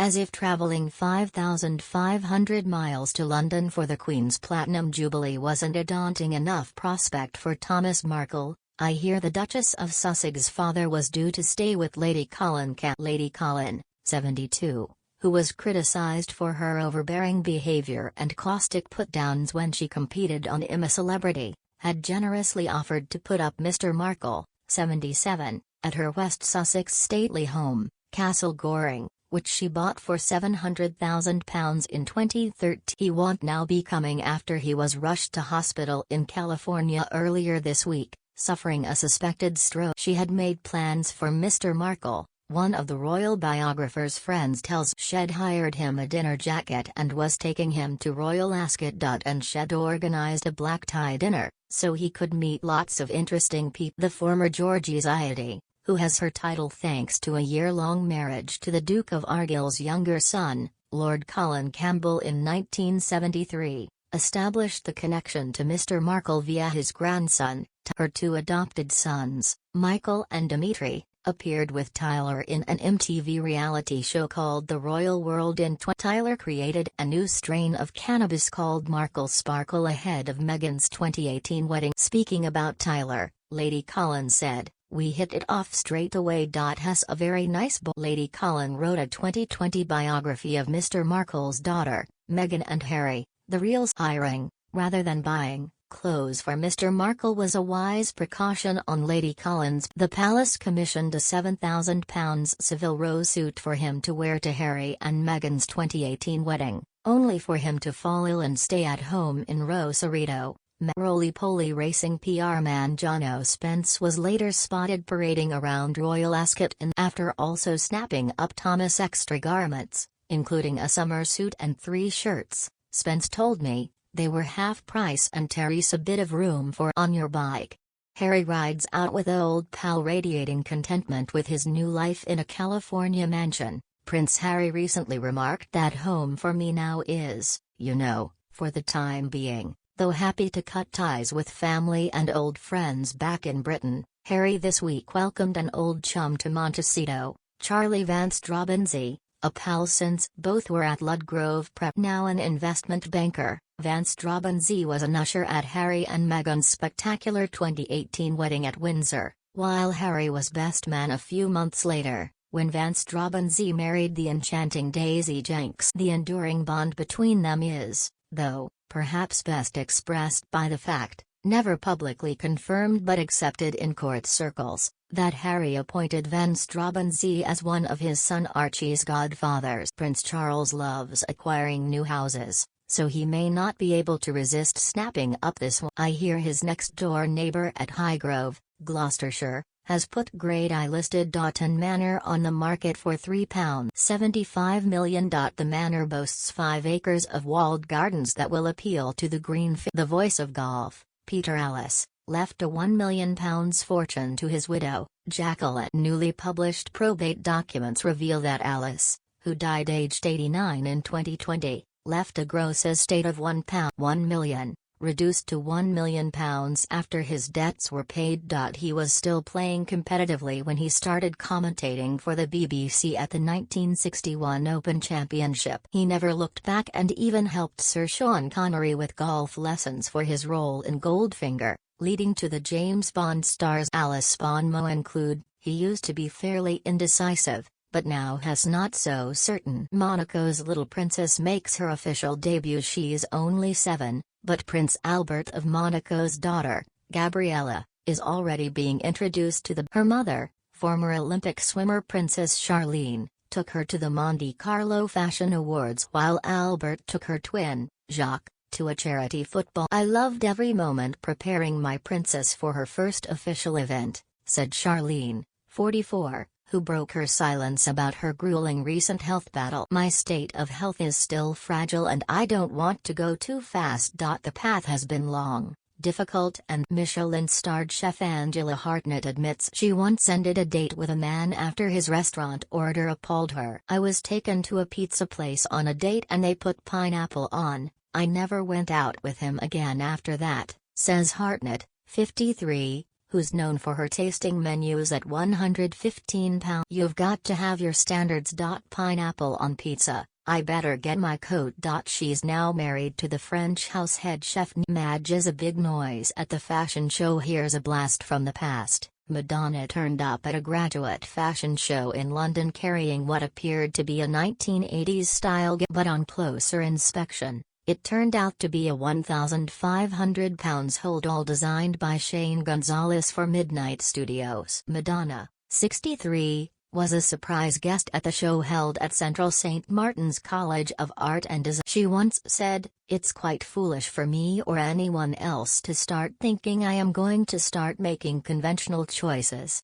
As if travelling 5,500 miles to London for the Queen's Platinum Jubilee wasn't a daunting enough prospect for Thomas Markle, I hear the Duchess of Sussex's father was due to stay with Lady Colin Campbell. Lady Colin, 72, who was criticised for her overbearing behaviour and caustic put-downs when she competed on I'm a Celebrity, had generously offered to put up Mr Markle, 77, at her West Sussex stately home, Castle Goring, which she bought for £700,000 in 2013. He won't now be coming after he was rushed to hospital in California earlier this week, suffering a suspected stroke. She had made plans for Mr Markle, one of the royal biographer's friends tells. She'd hired him a dinner jacket and was taking him to Royal Ascot. And she'd organised a black tie dinner, so he could meet lots of interesting people. The former Georgie's Iety, who has her title thanks to a year-long marriage to the Duke of Argyll's younger son, Lord Colin Campbell in 1973, established the connection to Mr Markle via his grandson. Her two adopted sons, Michael and Dimitri, appeared with Tyler in an MTV reality show called The Royal World in Tyler created a new strain of cannabis called Markle Sparkle ahead of Meghan's 2018 wedding. Speaking about Tyler, Lady Colin said, "We hit it off straight away. Has a very nice boy." Lady Colin wrote a 2020 biography of Mr Markle's daughter, Meghan and Harry. The real hiring, rather than buying, clothes for Mr Markle was a wise precaution on Lady Colin's. The palace commissioned a £7,000 Savile Row suit for him to wear to Harry and Meghan's 2018 wedding, only for him to fall ill and stay at home in Rosarito. Roly-poly racing PR man Jono Spence was later spotted parading around Royal Ascot after also snapping up Thomas' extra garments, including a summer suit and 3 shirts. Spence told me, "They were half price and Terry's a bit of room for on your bike." Harry rides out with old pal radiating contentment with his new life in a California mansion. Prince Harry recently remarked that home for me now is, for the time being, though happy to cut ties with family and old friends back in Britain. Harry this week welcomed an old chum to Montecito, Charlie Vance Straubenzie, a pal since both were at Ludgrove Prep. Now an investment banker, Vance Straubenzie was an usher at Harry and Meghan's spectacular 2018 wedding at Windsor, while Harry was best man a few months later, when Vance Straubenzie married the enchanting Daisy Jenks. The enduring bond between them is, though, perhaps best expressed by the fact, never publicly confirmed but accepted in court circles, that Harry appointed Vance Straubenzie as one of his son Archie's godfathers. Prince Charles loves acquiring new houses, so he may not be able to resist snapping up this one. I hear his next-door neighbour at Highgrove, Gloucestershire, has put Grade I listed Daunting Manor on the market for £3.75 million. The manor boasts 5 acres of walled gardens that will appeal to the green. The voice of golf, Peter Ellis, left a £1 million fortune to his widow, Jacqueline. Newly published probate documents reveal that Ellis, who died aged 89 in 2020, left a gross estate of £1 million, reduced to £1 million after his debts were paid. He was still playing competitively when he started commentating for the BBC at the 1961 Open Championship. He never looked back and even helped Sir Sean Connery with golf lessons for his role in Goldfinger, leading to the James Bond star's Alice Bonmo include. He used to be fairly indecisive, but now has not so certain. Monaco's little princess makes her official debut. She's only 7. But Prince Albert of Monaco's daughter, Gabriella, is already being introduced to her mother, former Olympic swimmer Princess Charlene, took her to the Monte Carlo Fashion Awards while Albert took her twin, Jacques, to a charity football. "I loved every moment preparing my princess for her first official event," said Charlene, 44, who broke her silence about her grueling recent health battle. "My state of health is still fragile and I don't want to go too fast. The path has been long, difficult and..." Michelin-starred chef Angela Hartnett admits she once ended a date with a man after his restaurant order appalled her. "I was taken to a pizza place on a date and they put pineapple on. I never went out with him again after that," says Hartnett, 53, who's known for her tasting menus at £115. You've got to have your standards. Pineapple on pizza, I better get my coat. She's now married to the French house head chef. Madge is a big noise at the fashion show. Here's a blast from the past. Madonna turned up at a graduate fashion show in London carrying what appeared to be a 1980s style gift, but on closer inspection, it turned out to be a £1,500 hold all designed by Shane Gonzalez for Midnight Studios. Madonna, 63, was a surprise guest at the show held at Central St. Martin's College of Art and Design. She once said, "It's quite foolish for me or anyone else to start thinking I am going to start making conventional choices.